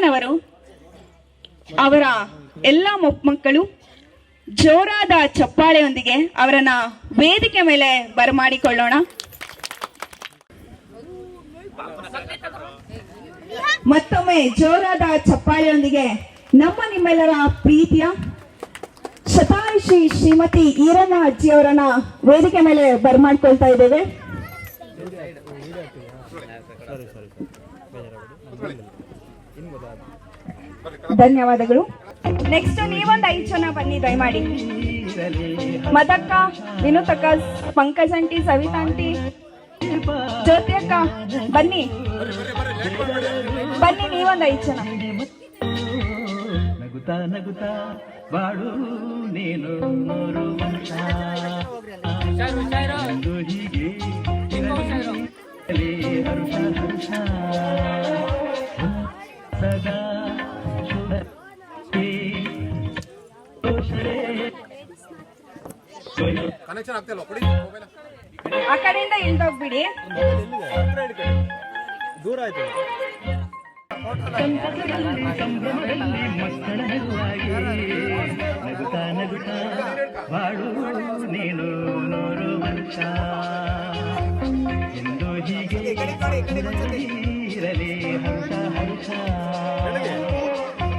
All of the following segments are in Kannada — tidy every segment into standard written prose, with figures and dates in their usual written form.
ಅಜ್ಜನವರು ಅವರ ಎಲ್ಲ ಮೊಮ್ಮಕ್ಕಳು ಜೋರಾದ ಚಪ್ಪಾಳೆಯೊಂದಿಗೆ ಅವರನ್ನ ವೇದಿಕೆ ಮೇಲೆ ಬರಮಾಡಿಕೊಳ್ಳೋಣ. ಮತ್ತೊಮ್ಮೆ ಜೋರಾದ ಚಪ್ಪಾಳೆಯೊಂದಿಗೆ ನಮ್ಮ ನಿಮ್ಮೆಲ್ಲರ ಪ್ರೀತಿಯ ಶತಾಯುಷಿ ಶ್ರೀಮತಿ ಈರಮ್ಮ ಅಜ್ಜಿಯವರನ್ನ ವೇದಿಕೆ ಮೇಲೆ ಬರಮಾಡ್ಕೊಳ್ತಾ ಇದ್ದೇವೆ. ಧನ್ಯವಾದಗಳು. ನೆಕ್ಸ್ಟ್ ನೀವೊಂದು 5 ಜನ ಬನ್ನಿ ದಯಮಾಡಿ. ಮದಕ್ಕ, ವಿನುತಕ್ಕ, ಪಂಕಜಂಟಿ, ಸವಿತಾಂಟಿ, ಜ್ಯೋತಿ ಅಕ್ಕ ಬನ್ನಿ ಬನ್ನಿ, ನೀವೊಂದು 5 ಜನ. ನಗುತ್ತಾ ನಗುತ್ತಾ ಬಾಳು ನೀನು ಹೀಗೆ ಹರುಷ ಹರುಷ ಸದಾ ಕನೆಕ್ಷನ್ ಆಗ್ತಿಲ್ಲ, ಆ ಕಡೆಯಿಂದ ಇಳ್ದೋಗ್ಬಿಡಿ. ದೂರ ಆಯ್ತು. ಸಂಭ್ರಮದಲ್ಲಿ ಮಕ್ಕಳ ನಗುವಾಗಿ ನಗುತ್ತಾ ನಗುತ್ತಾ ಬಾಳು ನೀನು 100 ವರ್ಷ ಎಂದು ಹೀಗೆ ಇರಲಿ ಹರ್ಷ ಹರ್ಷ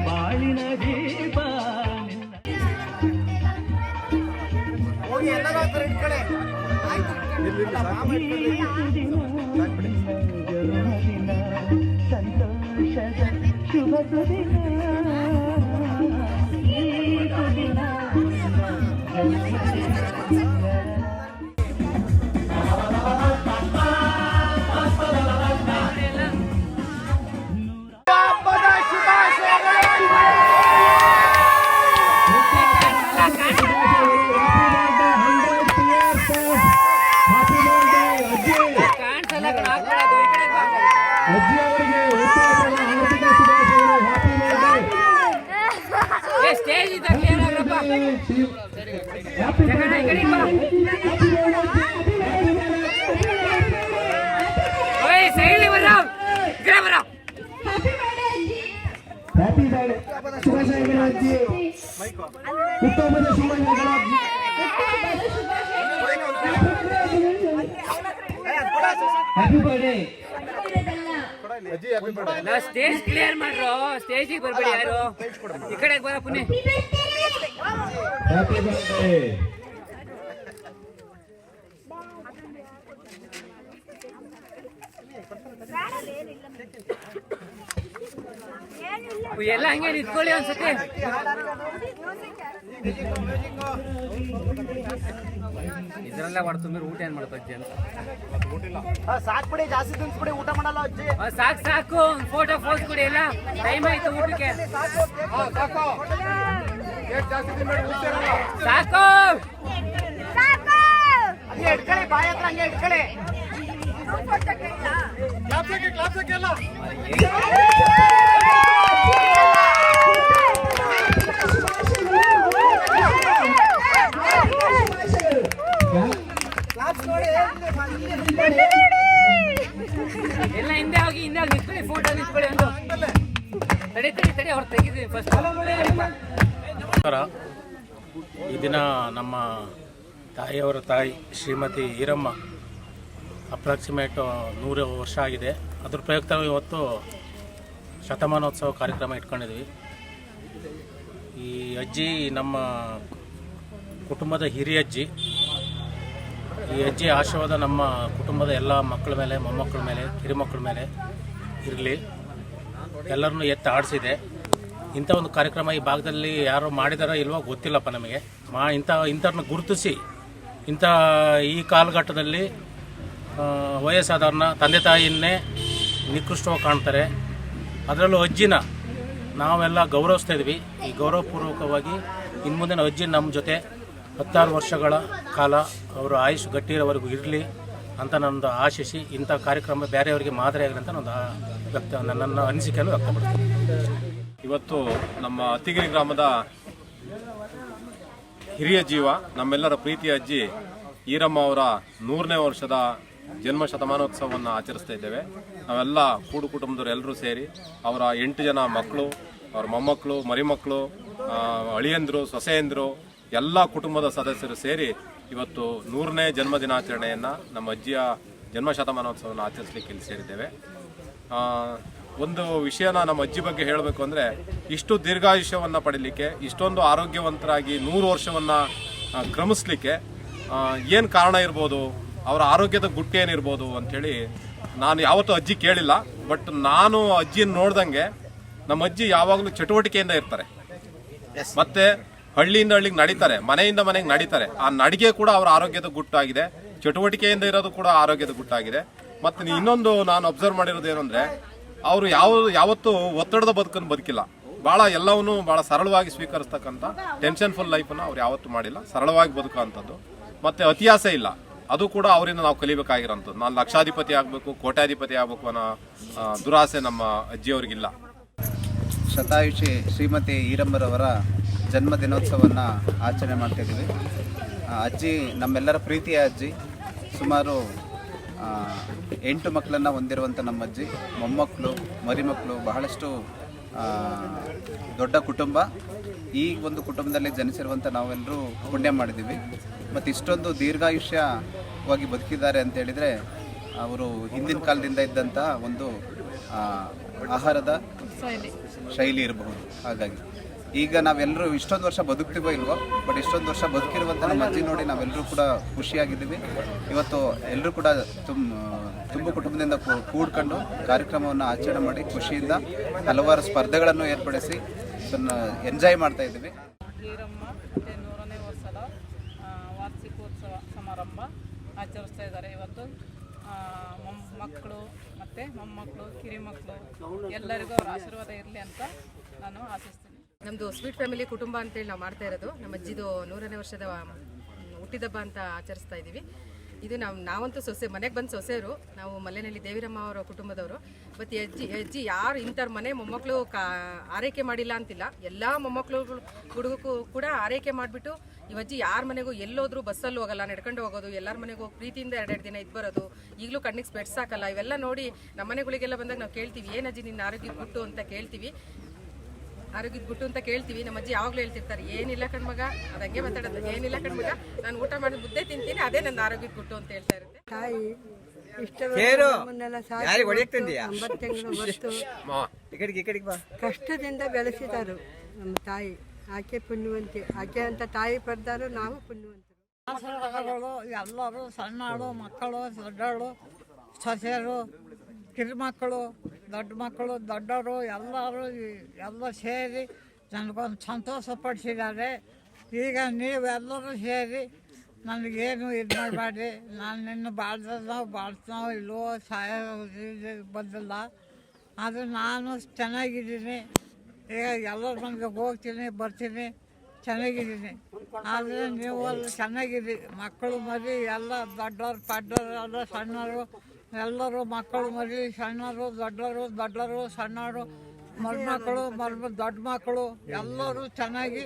ಬಾಳಿನ ದೀಪ ಸಂತೋಷದ ಶುಭ ಸುದಿನ ಸ್ಟೇಜ್ ಕ್ಲಿಯರ್ ಮಾಡ್ರು, ಸ್ಟೇಜಿಗೆ ಬರ್ಬೇಡಿ ಯಾರು, ಈ ಕಡೆ ಬರ ಪುಣ್ಯ. ಎಲ್ಲ ಹಂಗೆ ನಿಂತ್ಕೊಳ್ಳಿ ಅನ್ಸುತ್ತೆ. ಇದ್ರಲ್ಲ ಹೊಡ್ತುಂಬಿ ಊಟ ಏನ್ ಮಾಡ್ತಾ ಅಜ್ಜಿ ಅಂತ ಸಾಕು ಬಿಡಿ, ಜಾಸ್ತಿ ತಿನ್ಸ್ಬಿಡಿ, ಊಟ ಮಾಡಲ್ಲ ಅಜ್ಜಿ. ಸಾಕು ಸಾಕು, ಫೋಟೋ ಫೋಸ್ ಕೊಡಿ, ಎಲ್ಲ ಟೈಮ್ ಆಯ್ತು ಊಟಕ್ಕೆ. ಸಾಕು ಹಂಗೆ ಇಟ್ಕೊಳ್ಳಿ, ಬಾಯಿ ಹತ್ರ ಹಂಗೆ ಇಟ್ಕೊಳ್ಳಿ. ಎಲ್ಲ ಹಿಂದೆ ಹೋಗಿ ನಿಂತ್ಕೊಳ್ಳಿ, ಫೋಟೋ ನಿಂತ್ಕೊಳ್ಳಿ. ಒಂದು ತಡಿ ಅವ್ರು ತೆಗಿದ್ವಿ ಫಸ್ಟ್. ಈ ದಿನ ನಮ್ಮ ತಾಯಿಯವರ ತಾಯಿ ಶ್ರೀಮತಿ ಈರಮ್ಮ ಅಪ್ರಾಕ್ಸಿಮೇಟ್ 100 ವರ್ಷ ಆಗಿದೆ. ಅದ್ರ ಪ್ರಯುಕ್ತ ಇವತ್ತು ಶತಮಾನೋತ್ಸವ ಕಾರ್ಯಕ್ರಮ ಇಟ್ಕೊಂಡಿದ್ವಿ. ಈ ಅಜ್ಜಿ ನಮ್ಮ ಕುಟುಂಬದ ಹಿರಿಯ ಅಜ್ಜಿ. ಈ ಅಜ್ಜಿ ಆಶೀರ್ವಾದ ನಮ್ಮ ಕುಟುಂಬದ ಎಲ್ಲ ಮಕ್ಕಳ ಮೇಲೆ, ಮೊಮ್ಮಕ್ಕಳ ಮೇಲೆ, ಕಿರಿಮಕ್ಕಳ ಮೇಲೆ ಇರಲಿ. ಎಲ್ಲರನ್ನೂ ಎತ್ತಿ ಆಡಿಸಿದೆ. ಇಂಥ ಒಂದು ಕಾರ್ಯಕ್ರಮ ಈ ಭಾಗದಲ್ಲಿ ಯಾರು ಮಾಡಿದಾರೋ ಇಲ್ವೋ ಗೊತ್ತಿಲ್ಲಪ್ಪ ನಮಗೆ. ಇಂಥವ್ರನ್ನ ಗುರುತಿಸಿ ಈ ಕಾಲಘಟ್ಟದಲ್ಲಿ ವಯಸ್ಸಾದವ್ರನ್ನ, ತಂದೆ ತಾಯಿಯನ್ನೇ ನಿಕೃಷ್ಟವಾಗಿ ಕಾಣ್ತಾರೆ. ಅದರಲ್ಲೂ ಅಜ್ಜಿನ ನಾವೆಲ್ಲ ಗೌರವಿಸ್ತಾ ಇದ್ವಿ. ಈ ಗೌರವಪೂರ್ವಕವಾಗಿ ಇನ್ನು ಮುಂದೆ ಅಜ್ಜಿ ನಮ್ಮ ಜೊತೆ 16 ವರ್ಷಗಳ ಕಾಲ ಅವರು ಆಯುಷ್ ಗಟ್ಟಿರೋವರೆಗೂ ಇರಲಿ ಅಂತ ನನ್ನದು ಆಶಿಸಿ ಇಂಥ ಕಾರ್ಯಕ್ರಮ ಬೇರೆಯವರಿಗೆ ಮಾದರಿಯಾಗಲಿ ಅಂತ ನನ್ನ ಅನಿಸಿಕೆಯನ್ನು ವ್ಯಕ್ತಪಡ್ತೀನಿ. ಇವತ್ತು ನಮ್ಮ ಅತ್ತಿಗಿರಿ ಗ್ರಾಮದ ಹಿರಿಯ ಜೀವ, ನಮ್ಮೆಲ್ಲರ ಪ್ರೀತಿಯ ಅಜ್ಜಿ ಈರಮ್ಮ ಅವರ 100ನೇ ವರ್ಷದ ಜನ್ಮ ಶತಮಾನೋತ್ಸವವನ್ನು ಆಚರಿಸ್ತಾ ಇದ್ದೇವೆ. ನಾವೆಲ್ಲ ಕೂಡು ಕುಟುಂಬದವರು ಎಲ್ಲರೂ ಸೇರಿ ಅವರ 8 ಜನ ಮಕ್ಕಳು, ಅವ್ರ ಮೊಮ್ಮಕ್ಕಳು, ಮರಿಮಕ್ಕಳು, ಅಳಿಯಂದರು, ಸೊಸೆಯಂದರು ಎಲ್ಲ ಕುಟುಂಬದ ಸದಸ್ಯರು ಸೇರಿ ಇವತ್ತು 100ನೇ ಜನ್ಮದಿನಾಚರಣೆಯನ್ನು ನಮ್ಮ ಅಜ್ಜಿಯ ಜನ್ಮ ಶತಮಾನೋತ್ಸವವನ್ನು ಆಚರಿಸಲಿಕ್ಕೆ ಇಲ್ಲಿ ಸೇರಿದ್ದೇವೆ. ಒಂದು ವಿಷಯನ ನಮ್ಮ ಅಜ್ಜಿ ಬಗ್ಗೆ ಹೇಳಬೇಕು ಅಂದರೆ, ಇಷ್ಟು ದೀರ್ಘಾಯುಷ್ಯವನ್ನು ಪಡೀಲಿಕ್ಕೆ, ಇಷ್ಟೊಂದು ಆರೋಗ್ಯವಂತರಾಗಿ 100 ವರ್ಷವನ್ನು ಕ್ರಮಿಸ್ಲಿಕ್ಕೆ ಏನು ಕಾರಣ ಇರ್ಬೋದು, ಅವರ ಆರೋಗ್ಯದ ಗುಟ್ಟು ಏನಿರ್ಬೋದು ಅಂಥೇಳಿ ನಾನು ಯಾವತ್ತೂ ಅಜ್ಜಿ ಕೇಳಿಲ್ಲ. ಬಟ್ ನಾನು ಅಜ್ಜಿಯನ್ನು ನೋಡ್ದಂಗೆ ನಮ್ಮ ಅಜ್ಜಿ ಯಾವಾಗಲೂ ಚಟುವಟಿಕೆಯಿಂದ ಇರ್ತಾರೆ, ಮತ್ತೆ ಹಳ್ಳಿಯಿಂದ ಹಳ್ಳಿಗೆ ನಡೀತಾರೆ, ಮನೆಯಿಂದ ಮನೆಗೆ ನಡೀತಾರೆ. ಆ ನಡಿಗೆ ಕೂಡ ಅವರ ಆರೋಗ್ಯದ ಗುಟ್ಟಾಗಿದೆ, ಚಟುವಟಿಕೆಯಿಂದ ಇರೋದು ಕೂಡ ಆರೋಗ್ಯದ ಗುಟ್ಟಾಗಿದೆ. ಮತ್ತು ಇನ್ನೊಂದು ನಾನು ಅಬ್ಸರ್ವ್ ಮಾಡಿರೋದು ಏನಂದರೆ, ಅವರು ಯಾವತ್ತೂ ಒತ್ತಡದ ಬದುಕನ್ನು ಬದುಕಿಲ್ಲ. ಭಾಳ ಎಲ್ಲವನ್ನೂ ಭಾಳ ಸರಳವಾಗಿ ಸ್ವೀಕರಿಸ್ತಕ್ಕಂಥ ಟೆನ್ಷನ್ಫುಲ್ ಲೈಫನ್ನು ಅವ್ರು ಯಾವತ್ತೂ ಮಾಡಿಲ್ಲ. ಸರಳವಾಗಿ ಬದುಕುವಂಥದ್ದು, ಮತ್ತು ಅತಿಯಾಸೆ ಇಲ್ಲ. ಅದು ಕೂಡ ಅವರಿಂದ ನಾವು ಕಲಿಬೇಕಾಗಿರೋಂಥದ್ದು. ನಾನು ಲಕ್ಷಾಧಿಪತಿ ಆಗಬೇಕು, ಕೋಟ್ಯಾಧಿಪತಿ ಆಗಬೇಕು ಅನ್ನೋ ದುರಾಸೆ ನಮ್ಮ ಅಜ್ಜಿಯವ್ರಿಗಿಲ್ಲ. ಶತಾಯುಷಿ ಶ್ರೀಮತಿ ಈರಮ್ಮರವರ ಜನ್ಮದಿನೋತ್ಸವವನ್ನು ಆಚರಣೆ ಮಾಡ್ತಾಯಿದ್ದೀವಿ. ಅಜ್ಜಿ ನಮ್ಮೆಲ್ಲರ ಪ್ರೀತಿಯ ಅಜ್ಜಿ. ಸುಮಾರು 8 ಮಕ್ಕಳನ್ನು ಹೊಂದಿರುವಂಥ ನಮ್ಮ ಅಜ್ಜಿ, ಮೊಮ್ಮಕ್ಕಳು, ಮರಿಮಕ್ಕಳು, ಬಹಳಷ್ಟು ದೊಡ್ಡ ಕುಟುಂಬ. ಈ ಒಂದು ಕುಟುಂಬದಲ್ಲಿ ಜನಿಸಿರುವಂಥ ನಾವೆಲ್ಲರೂ ಪುಣ್ಯ ಮಾಡಿದ್ದೀವಿ. ಮತ್ತು ಇಷ್ಟೊಂದು ದೀರ್ಘಾಯುಷ್ಯವಾಗಿ ಬದುಕಿದ್ದಾರೆ ಅಂತೇಳಿದರೆ ಅವರು ಹಿಂದಿನ ಕಾಲದಿಂದ ಇದ್ದಂಥ ಒಂದು ಆಹಾರದ ಶೈಲಿ ಇರಬಹುದು. ಹಾಗಾಗಿ ಈಗ ನಾವೆಲ್ಲರೂ ಇಷ್ಟೊಂದು ವರ್ಷ ಬದುಕ್ತೀವೋ ಇಲ್ವೋ, ಬಟ್ ಇಷ್ಟೊಂದು ವರ್ಷ ಬದುಕಿರುವಂಥ ನಮ್ಮ ಅಜ್ಜಿ ನೋಡಿ ನಾವೆಲ್ಲರೂ ಕೂಡ ಖುಷಿಯಾಗಿದ್ದೀವಿ. ಇವತ್ತು ಎಲ್ಲರೂ ಕೂಡ ತುಂಬ ಕುಟುಂಬದಿಂದ ಕೂಡ್ಕೊಂಡು ಕಾರ್ಯಕ್ರಮವನ್ನು ಆಚರಣೆ ಮಾಡಿ ಖುಷಿಯಿಂದ ಹಲವಾರು ಸ್ಪರ್ಧೆಗಳನ್ನು ಏರ್ಪಡಿಸಿ ಎಂಜಾಯ್ ಮಾಡ್ತಾ ಇದ್ದೀವಿ. ಈರಮ್ಮ ಮತ್ತು 100ನೇ ವರ್ಷದ ವಾರ್ಷಿಕೋತ್ಸವ ಸಮಾರಂಭ ಆಚರಿಸ್ತಾ ಇದ್ದಾರೆ. ಇವತ್ತು ಮಕ್ಕಳು ಮತ್ತು ಮೊಮ್ಮಕ್ಕಳು, ಕಿರಿಮಕ್ಕಳು ಎಲ್ಲರಿಗೂ ಅವ್ರ ಆಶೀರ್ವಾದ ಇರಲಿ ಅಂತ ನಾನು ಆಶಿಸ್ತೀನಿ. ನಮ್ಮದು ಸ್ವೀಟ್ ಫ್ಯಾಮಿಲಿ ಕುಟುಂಬ ಅಂತೇಳಿ ನಾವು ಮಾಡ್ತಾ ಇರೋದು. ನಮ್ಮ ಅಜ್ಜಿದು 100ನೇ ವರ್ಷದ ಹುಟ್ಟಿದಬ್ಬ ಅಂತ ಆಚರಿಸ್ತಾ ಇದ್ದೀವಿ. ಇದು ನಾವಂತೂ ಮನೆಗೆ ಬಂದು ಸೊಸೆಯರು. ನಾವು ಮಲ್ಲೆನಹಳ್ಳಿ ದೇವಿರಮ್ಮ ಅವರ ಕುಟುಂಬದವರು. ಮತ್ತು ಅಜ್ಜಿ ಯಾರು ಇಂಥವ್ರ ಮನೆ ಮೊಮ್ಮಕ್ಕಳು ಆರೈಕೆ ಮಾಡಿಲ್ಲ ಅಂತಿಲ್ಲ. ಎಲ್ಲ ಮೊಮ್ಮಕ್ಕಳು ಹುಡುಗಕ್ಕೂ ಕೂಡ ಆರೈಕೆ ಮಾಡಿಬಿಟ್ಟು ಇವಜ್ಜಿ ಯಾರ ಮನೆಗೂ ಎಲ್ಲೋದ್ರೂ ಬಸ್ಸಲ್ಲಿ ಹೋಗಲ್ಲ, ನಡ್ಕೊಂಡು ಹೋಗೋದು, ಎಲ್ಲರ ಮನೆಗೂ ಪ್ರೀತಿಯಿಂದ 2 ದಿನ ಇದ್ದು ಬರೋದು. ಈಗಲೂ ಕಣ್ಣಿಗೆ ಸ್ಪೆಟ್ಸ್ ಹಾಕಲ್ಲ. ಇವೆಲ್ಲ ನೋಡಿ ನಮ್ಮ ಮನೆಗಳಿಗೆಲ್ಲ ಬಂದಾಗ ನಾವು ಕೇಳ್ತೀವಿ, ಏನು ಅಜ್ಜಿ ನಿನ್ನ ಆರೋಗ್ಯದ ಗುಟ್ಟು ಅಂತ ಕೇಳ್ತೀವಿ. ನಮ್ಮ ಅಜ್ಜಿ ಯಾವಾಗಲೂ ಹೇಳ್ತಿರ್ತಾರೆ, ಏನಿಲ್ಲ ಕಣ್ಮಗ, ಅದು ಹಂಗೆ ಮಾತಾಡೋದು, ಏನಿಲ್ಲ ಕಣ್ಮಗ, ನಾನು ಊಟ ಮಾಡಿ ಮುದ್ದೆ ತಿಂತೀನಿ, ಅದೇ ನನ್ನ ಆರೋಗ್ಯದ ಗುಟ್ಟು ಅಂತ ಹೇಳ್ತಾ ಇರುತ್ತೆ. ತಾಯಿ ಕಷ್ಟದಿಂದ ಬೆಳೆಸಿದಾರು ನಮ್ಮ ತಾಯಿ. ಆಕೆ ಪುಣ್ಯವಂತಿ. ಆಕೆ ಅಂತ ತಾಯಿ ಪಡೆದಾರು, ನಾವು ಪುಣ್ಯವಂತರು. ಎಲ್ಲರೂ ಸಣ್ಣಗಳು, ಮಕ್ಕಳು, ದೊಡ್ಡವರು, ಸೊಸೆಯರು, ಕಿರಿಮಕ್ಕಳು, ದೊಡ್ಡ ಮಕ್ಕಳು, ದೊಡ್ಡವರು ಎಲ್ಲ ಸೇರಿ ನನಗೊಂದು ಸಂತೋಷ ಪಡಿಸಿದ್ದಾರೆ. ಈಗ ನೀವೆಲ್ಲರೂ ಸೇರಿ ನನಗೇನು ಇದು ಮಾಡಬೇಡಿ, ನಾನು ನಿನ್ನ ಬಾಳ್ತಾನೋ ಇಲ್ಲವೋ ಬಂದಿಲ್ಲ, ಆದರೆ ನಾನು ಚೆನ್ನಾಗಿದ್ದೀನಿ. ಈಗ ಎಲ್ಲರ ಮನೆಗೆ ಹೋಗ್ತೀನಿ, ಬರ್ತೀನಿ, ಚೆನ್ನಾಗಿದ್ದೀನಿ. ಆದರೆ ನೀವು ಚೆನ್ನಾಗಿರಿ. ಮಕ್ಕಳು ಮರಿ ಎಲ್ಲ ದೊಡ್ಡವರು ಪಡ್ಡವರು ಎಲ್ಲ ಸಣ್ಣವರು ಎಲ್ಲರೂ, ಮಕ್ಕಳು ಮರಿ ಸಣ್ಣವರು, ದೊಡ್ಡವರು ಸಣ್ಣವರು, ಮರಿಮಕ್ಕಳು, ದೊಡ್ಡ ಮಕ್ಕಳು ಎಲ್ಲರೂ ಚೆನ್ನಾಗಿ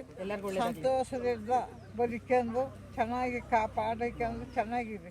ಸಂತೋಷದಿಂದ ಬದುಕೊಂಡು ಚೆನ್ನಾಗಿ ಕಾಪಾಡಿಕೊಂಡು ಚೆನ್ನಾಗಿದೆ.